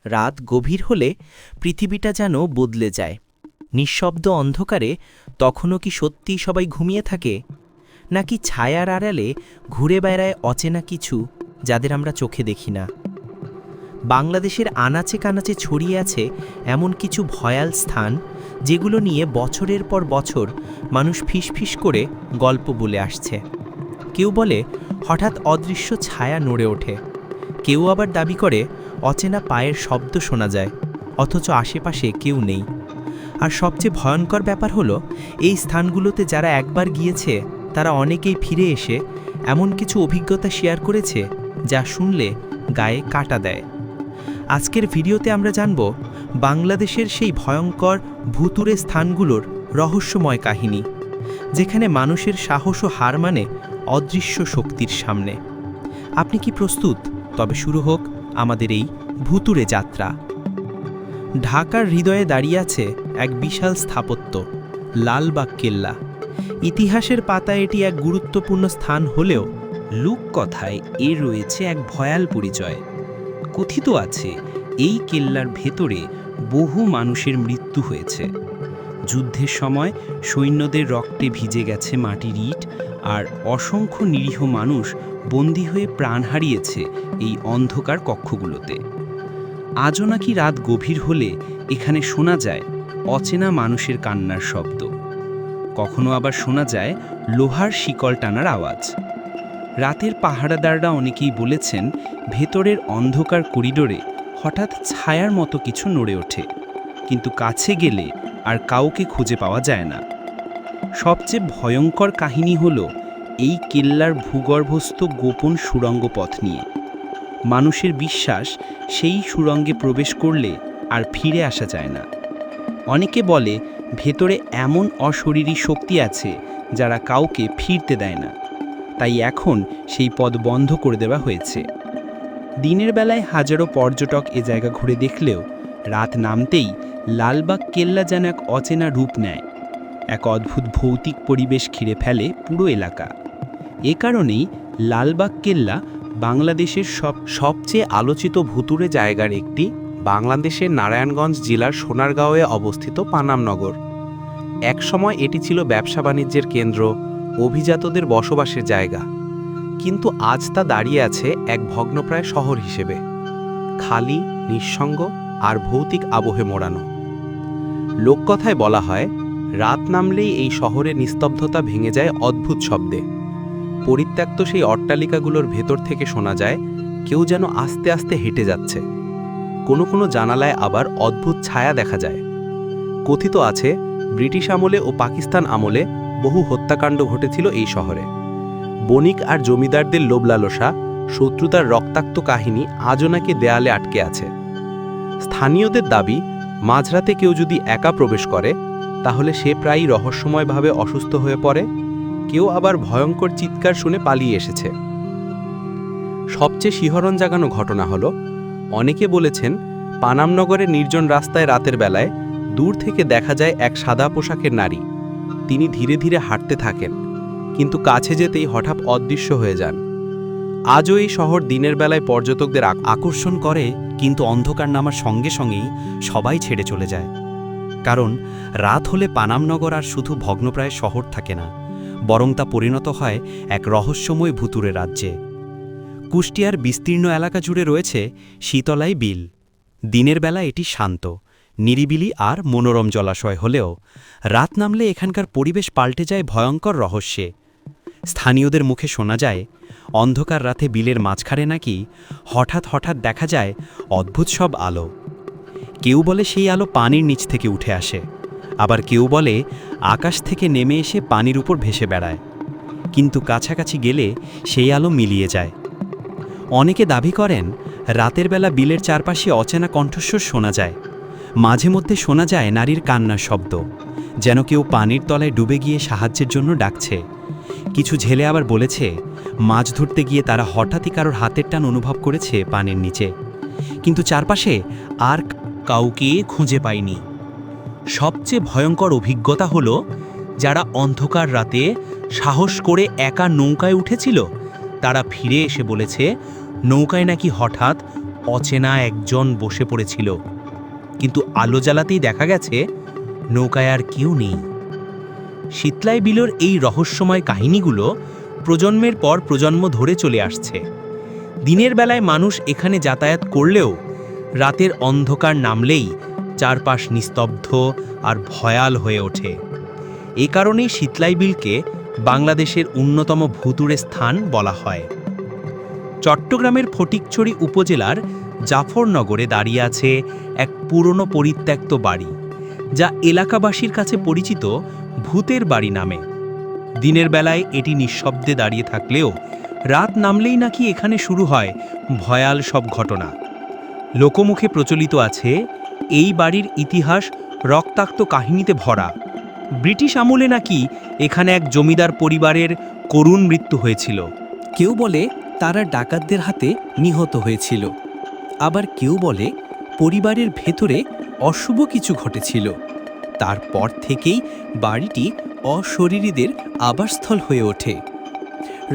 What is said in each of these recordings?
রাত গভীর হলে পৃথিবীটা যেন বদলে যায়। নিঃশব্দ অন্ধকারে তখনও কি সত্যিই সবাই ঘুমিয়ে থাকে, নাকি ছায়ার আড়ালে ঘুরে বেড়ায় অচেনা কিছু যাদের আমরা চোখে দেখি না? বাংলাদেশের আনাচে কানাচে ছড়িয়ে আছে এমন কিছু ভয়াল স্থান, যেগুলো নিয়ে বছরের পর বছর মানুষ ফিসফিস করে গল্প বলে আসছে। কেউ বলে হঠাৎ অদৃশ্য ছায়া নড়ে ওঠে, কেউ আবার দাবি করে অচেনা পায়ের শব্দ শোনা যায়, অথচ আশেপাশে কেউ নেই। আর সবচেয়ে ভয়ঙ্কর ব্যাপার হলো, এই স্থানগুলোতে যারা একবার গিয়েছে তারা অনেকেই ফিরে এসে এমন কিছু অভিজ্ঞতা শেয়ার করেছে যা শুনলে গায়ে কাঁটা দেয়। আজকের ভিডিওতে আমরা জানব বাংলাদেশের সেই ভয়ঙ্কর ভুতুড়ে স্থানগুলোর রহস্যময় কাহিনী, যেখানে মানুষের সাহসও হার মানে অদৃশ্য শক্তির সামনে। আপনি কি প্রস্তুত? তবে শুরু হোক আমাদের এই ভুতুড়ে যাত্রা। ঢাকার হৃদয়ে দাঁড়িয়ে আছে এক বিশাল স্থাপত্য, লালবাগ কেল্লা। ইতিহাসের পাতায় এটি এক গুরুত্বপূর্ণ স্থান হলেও লোককথায় এর রয়েছে এক ভয়াল পরিচয়। কথিত আছে এই কেল্লার ভেতরে বহু মানুষের মৃত্যু হয়েছে। যুদ্ধের সময় সৈন্যদের রক্তে ভিজে গেছে মাটির ইট, আর অসংখ্য নিরীহ মানুষ বন্দী হয়ে প্রাণ হারিয়েছে এই অন্ধকার কক্ষগুলোতে। আজও নাকি রাত গভীর হলে এখানে শোনা যায় অচেনা মানুষের কান্নার শব্দ। কখনো আবার শোনা যায় লোহার শিকল টানার আওয়াজ। রাতের পাহারাদাররা অনেকেই বলেছেন ভেতরের অন্ধকার করিডোরে হঠাৎ ছায়ার মতো কিছু নড়ে ওঠে, কিন্তু কাছে গেলে আর কাউকে খুঁজে পাওয়া যায় না। সবচেয়ে ভয়ঙ্কর কাহিনী হলো এই কেল্লার ভূগর্ভস্থ গোপন সুড়ঙ্গ পথ নিয়ে। মানুষের বিশ্বাস সেই সুড়ঙ্গে প্রবেশ করলে আর ফিরে আসা যায় না। অনেকে বলে ভেতরে এমন অশরীরী শক্তি আছে যারা কাউকে ফিরতে দেয় না, তাই এখন সেই পথ বন্ধ করে দেওয়া হয়েছে। দিনের বেলায় হাজারো পর্যটক এ জায়গা ঘুরে দেখলেও রাত নামতেই লালবাগ কেল্লা যেন এক অচেনা রূপ নেয়। এক অদ্ভুত ভৌতিক পরিবেশ ঘিরে ফেলে পুরো এলাকা। এ কারণেই লালবাগ কেল্লা বাংলাদেশের সবচেয়ে আলোচিত ভুতুড়ে জায়গার একটি। বাংলাদেশের নারায়ণগঞ্জ জেলার সোনারগাঁওয়ে অবস্থিত পানামনগর। একসময় এটি ছিল ব্যবসা বাণিজ্যের কেন্দ্র, অভিজাতদের বসবাসের জায়গা। কিন্তু আজ তা দাঁড়িয়ে আছে এক ভগ্নপ্রায় শহর হিসেবে, খালি, নিঃসঙ্গ আর ভৌতিক আবহে মোড়ানো। লোককথায় বলা হয়, রাত নামলেই এই শহরের নিস্তব্ধতা ভেঙে যায় অদ্ভুত শব্দে। পরিত্যক্ত সেই অট্টালিকাগুলোর ভেতর থেকে শোনা যায় কেউ যেন আস্তে আস্তে হেঁটে যাচ্ছে। কোনো কোনো জানালায় আবার অদ্ভুত ছায়া দেখা যায়। কথিত আছে ব্রিটিশ আমলে ও পাকিস্তান আমলে বহু হত্যাকাণ্ড ঘটেছিল এই শহরে। বণিক আর জমিদারদের লোভ লালসা, শত্রুতার রক্তাক্ত কাহিনী আজও নাকি দেয়ালে আটকে আছে। স্থানীয়দের দাবি, মাঝরাতে কেউ যদি একা প্রবেশ করে তাহলে সে প্রায়ই রহস্যময়ভাবে অসুস্থ হয়ে পড়ে। কেউ আবার ভয়ঙ্কর চিৎকার শুনে পালিয়ে এসেছে। সবচেয়ে শিহরণ জাগানো ঘটনা হলো, অনেকে বলেছেন পানামনগরের নির্জন রাস্তায় রাতের বেলায় দূর থেকে দেখা যায় এক সাদা পোশাকের নারী। তিনি ধীরে ধীরে হাঁটতে থাকেন, কিন্তু কাছে যেতেই হঠাৎ অদৃশ্য হয়ে যান। আজও এই শহর দিনের বেলায় পর্যটকদের আকর্ষণ করে, কিন্তু অন্ধকার নামার সঙ্গে সঙ্গেই সবাই ছেড়ে চলে যায়। কারণ রাত হলে পানামনগর আর শুধু ভগ্নপ্রায় শহর থাকে না, বরং তা পরিণত হয় এক রহস্যময় ভুতুড়ে রাজ্যে। কুষ্টিয়ার বিস্তীর্ণ এলাকা জুড়ে রয়েছে শীতলাই বিল। দিনের বেলা এটি শান্ত, নিরিবিলি আর মনোরম জলাশয় হলেও রাত নামলে এখানকার পরিবেশ পাল্টে যায় ভয়ঙ্কর রহস্যে। স্থানীয়দের মুখে শোনা যায়, অন্ধকার রাতে বিলের মাঝখানে নাকি হঠাৎ হঠাৎ দেখা যায় অদ্ভুত সব আলো। কেউ বলে সেই আলো পানির নিচ থেকে উঠে আসে, আবার কেউ বলে আকাশ থেকে নেমে এসে পানির উপর ভেসে বেড়ায়। কিন্তু কাছাকাছি গেলে সেই আলো মিলিয়ে যায়। অনেকে দাবি করেন রাতের বেলা বিলের চারপাশে অচেনা কণ্ঠস্বর শোনা যায়। মাঝে মধ্যে শোনা যায় নারীর কান্নার শব্দ, যেন কেউ পানির তলায় ডুবে গিয়ে সাহায্যের জন্য ডাকছে। কিছু ঝেলে আবার বলেছে মাছ ধরতে গিয়ে তারা হঠাৎই কারোর হাতের টান অনুভব করেছে পানির নিচে, কিন্তু চারপাশে আর কাউকে খুঁজে পায়নি। সবচেয়ে ভয়ঙ্কর অভিজ্ঞতা হলো, যারা অন্ধকার রাতে সাহস করে একা নৌকায় উঠেছিল তারা ফিরে এসে বলেছে নৌকায় নাকি হঠাৎ অচেনা একজন বসে পড়েছিল, কিন্তু আলো জ্বালাতেই দেখা গেছে নৌকায় আর কেউ নেই। শীতলাই বিলোর এই রহস্যময় কাহিনীগুলো প্রজন্মের পর প্রজন্ম ধরে চলে আসছে। দিনের বেলায় মানুষ এখানে যাতায়াত করলেও রাতের অন্ধকার নামলেই চারপাশ নিস্তব্ধ আর ভয়াল হয়ে ওঠে। এ কারণেই শীতলাই বিলকে বাংলাদেশের অন্যতম ভুতুড়ে স্থান বলা হয়। চট্টগ্রামের ফটিকছড়ি উপজেলার জাফরনগরে দাঁড়িয়ে আছে এক পুরনো পরিত্যক্ত বাড়ি, যা এলাকাবাসীর কাছে পরিচিত ভূতের বাড়ি নামে। দিনের বেলায় এটি নিঃশব্দে দাঁড়িয়ে থাকলেও রাত নামলেই নাকি এখানে শুরু হয় ভয়াল সব ঘটনা। লোকমুখে প্রচলিত আছে এই বাড়ির ইতিহাস রক্তাক্ত কাহিনীতে ভরা। ব্রিটিশ আমলে নাকি এখানে এক জমিদার পরিবারের করুণ মৃত্যু হয়েছিল। কেউ বলে তারা ডাকাতদের হাতে নিহত হয়েছিল, আবার কেউ বলে পরিবারের ভেতরে অশুভ কিছু ঘটেছিল। তারপর থেকেই বাড়িটি অশরীরীদের আবাসস্থল হয়ে ওঠে।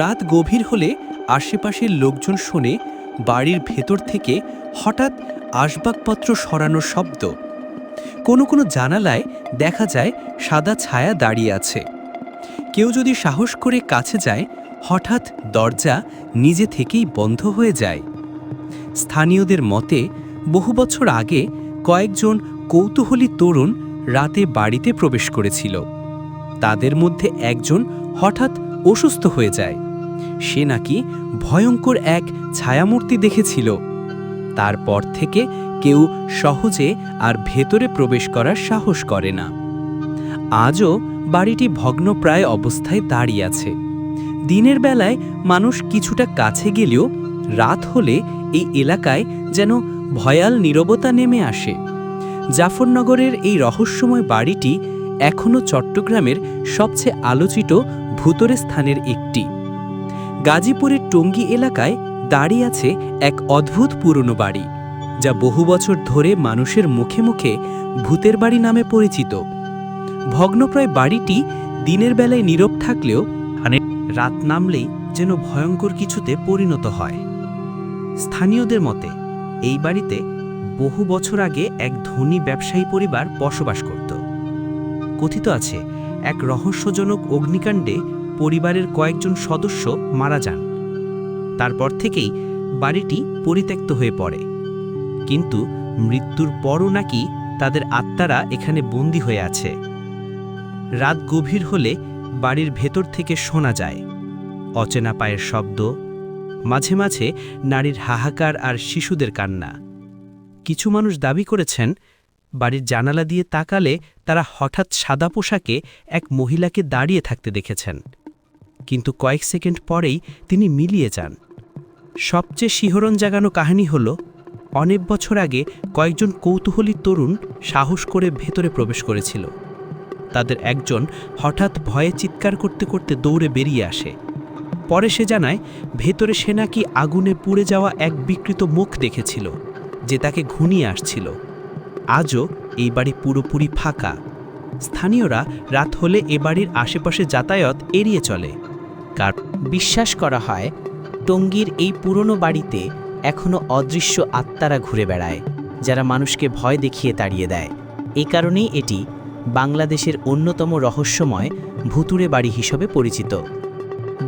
রাত গভীর হলে আশেপাশের লোকজন শোনে বাড়ির ভেতর থেকে হঠাৎ আসবাবপত্র সরানোর শব্দ। কোনো কোনো জানালায় দেখা যায় সাদা ছায়া দাঁড়িয়ে আছে। কেউ যদি সাহস করে কাছে যায়, হঠাৎ দরজা নিজে থেকেই বন্ধ হয়ে যায়। স্থানীয়দের মতে বহু বছর আগে কয়েকজন কৌতূহলী তরুণ রাতে বাড়িতে প্রবেশ করেছিল। তাদের মধ্যে একজন হঠাৎ অসুস্থ হয়ে যায়। সে নাকি ভয়ঙ্কর এক ছায়ামূর্তি দেখেছিল। তারপর থেকে কেউ সহজে আর ভেতরে প্রবেশ করার সাহস করে না। আজও বাড়িটি ভগ্নপ্রায় অবস্থায় দাঁড়িয়ে আছে। দিনের বেলায় মানুষ কিছুটা কাছে গেলেও রাত হলে এই এলাকায় যেন ভয়াল নীরবতা নেমে আসে। জাফরনগরের এই রহস্যময় বাড়িটি এখনও চট্টগ্রামের সবচেয়ে আলোচিত ভূতরে স্থানের একটি। গাজীপুরের টঙ্গী এলাকায় দাঁড়িয়ে আছে এক অদ্ভুত পুরনো বাড়ি, যা বহু বছর ধরে মানুষের মুখে মুখে ভূতের বাড়ি নামে পরিচিত। ভগ্নপ্রায় বাড়িটি দিনের বেলায় নীরব থাকলেও রাত নামলেই যেন ভয়ঙ্কর কিছুতে পরিণত হয়। স্থানীয়দের মতে এই বাড়িতে বহু বছর আগে এক ধনী ব্যবসায়ী পরিবার বসবাস করত। কথিত আছে এক রহস্যজনক অগ্নিকাণ্ডে পরিবারের কয়েকজন সদস্য মারা যান। তারপর থেকেই বাড়িটি পরিত্যক্ত হয়ে পড়ে, কিন্তু মৃত্যুর পরও নাকি তাদের আত্মারা এখানে বন্দী হয়ে আছে। রাত গভীর হলে বাড়ির ভেতর থেকে শোনা যায় অচেনা পায়ের শব্দ, মাঝে মাঝে নারীর হাহাকার আর শিশুদের কান্না। কিছু মানুষ দাবি করেছেন বাড়ির জানালা দিয়ে তাকালে তারা হঠাৎ সাদা পোশাকে এক মহিলাকে দাঁড়িয়ে থাকতে দেখেছেন, কিন্তু কয়েক সেকেন্ড পরেই তিনি মিলিয়ে যান। সবচেয়ে শিহরণ জাগানো কাহিনী হল অনেক বছর আগে কয়েকজন কৌতূহলী তরুণ সাহস করে ভেতরে প্রবেশ করেছিল। তাদের একজন হঠাৎ ভয়ে চিৎকার করতে করতে দৌড়ে বেরিয়ে আসে। পরে সে জানায় ভেতরে সে নাকি আগুনে পুড়ে যাওয়া এক বিকৃত মুখ দেখেছিল, যে তাকে ঘুনিয়ে আসছিল। আজও এই বাড়ি পুরোপুরি ফাঁকা। স্থানীয়রা রাত হলে এ বাড়ির আশেপাশে যাতায়াত এড়িয়ে চলে। বিশ্বাস করা হয় টঙ্গীর এই পুরনো বাড়িতে এখনও অদৃশ্য আত্মারা ঘুরে বেড়ায়, যারা মানুষকে ভয় দেখিয়ে তাড়িয়ে দেয়। এ কারণেই এটি বাংলাদেশের অন্যতম রহস্যময় ভুতুড়ে বাড়ি হিসেবে পরিচিত।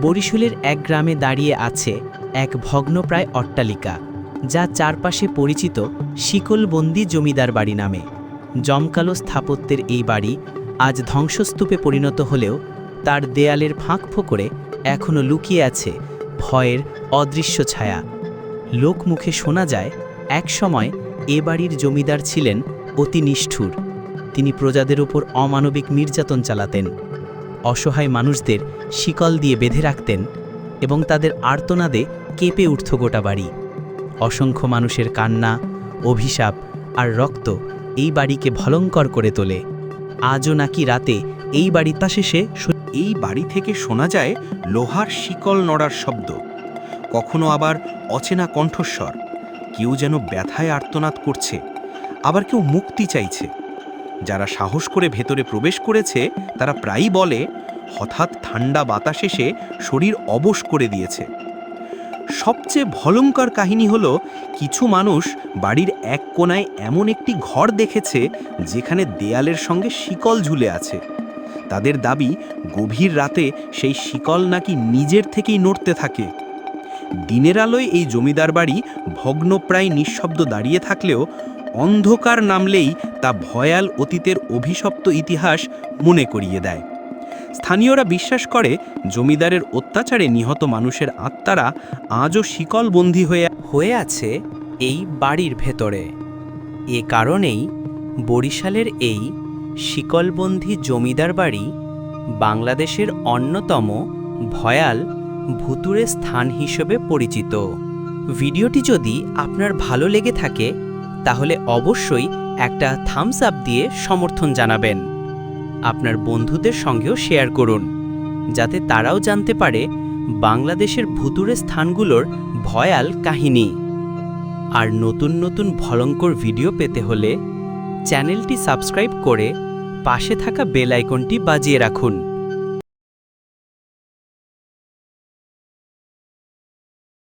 বরিশালের এক গ্রামে দাঁড়িয়ে আছে এক ভগ্নপ্রায় অট্টালিকা, যা চারপাশে পরিচিত শিকলবন্দি জমিদার বাড়ি নামে। জমকালো স্থাপত্যের এই বাড়ি আজ ধ্বংসস্তূপে পরিণত হলেও তার দেয়ালের ফাঁক ফোকরে এখনও লুকিয়ে আছে ভয়ের অদৃশ্য ছায়া। লোকমুখে শোনা যায় এক সময় এ বাড়ির জমিদার ছিলেন অতি নিষ্ঠুর। তিনি প্রজাদের উপর অমানবিক নির্যাতন চালাতেন, অসহায় মানুষদের শিকল দিয়ে বেঁধে রাখতেন এবং তাদের আর্তনাদে কেঁপে উঠত গোটা বাড়ি। অসংখ্য মানুষের কান্না, অভিশাপ আর রক্ত এই বাড়িকে ভয়ঙ্কর করে তোলে। আজও নাকি রাতে এই বাড়িটা শেষে এই বাড়ি থেকে শোনা যায় লোহার শিকল নড়ার শব্দ, কখনো আবার অচেনা কণ্ঠস্বর। কেউ যেন ব্যথায় আর্তনাদ করছে, আবার কেউ মুক্তি চাইছে। যারা সাহস করে ভেতরে প্রবেশ করেছে তারা প্রায়ই বলে হঠাৎ ঠান্ডা বাতাস এসে শরীর অবশ করে দিয়েছে। সবচেয়ে ভয়ঙ্কর কাহিনী হলো কিছু মানুষ বাড়ির এক কোণায় এমন একটি ঘর দেখেছে যেখানে দেয়ালের সঙ্গে শিকল ঝুলে আছে। তাদের দাবি গভীর রাতে সেই শিকল নাকি নিজের থেকেই নড়তে থাকে। দিনের আলোয় এই জমিদার বাড়ি ভগ্নপ্রায় নিঃশব্দ দাঁড়িয়ে থাকলেও অন্ধকার নামলেই তা ভয়াল অতীতের অভিশপ্ত ইতিহাস মনে করিয়ে দেয়। স্থানীয়রা বিশ্বাস করে জমিদারের অত্যাচারে নিহত মানুষের আত্মারা আজও শিকলবন্দী হয়ে আছে এই বাড়ির ভেতরে। এ কারণেই বরিশালের এই শিকলবন্দী জমিদার বাড়ি বাংলাদেশের অন্যতম ভয়াল ভুতুড়ে স্থান হিসেবে পরিচিত। ভিডিওটি যদি আপনার ভালো লেগে থাকে তাহলে অবশ্যই একটা থামস আপ দিয়ে সমর্থন জানাবেন। আপনার বন্ধুদের সঙ্গেও শেয়ার করুন, যাতে তারাও জানতে পারে বাংলাদেশের ভুতুড়ে স্থানগুলোর ভয়াল কাহিনী। আর নতুন নতুন ভয়ঙ্কর ভিডিও পেতে হলে চ্যানেলটি সাবস্ক্রাইব করে পাশে থাকা বেল আইকনটি বাজিয়ে রাখুন।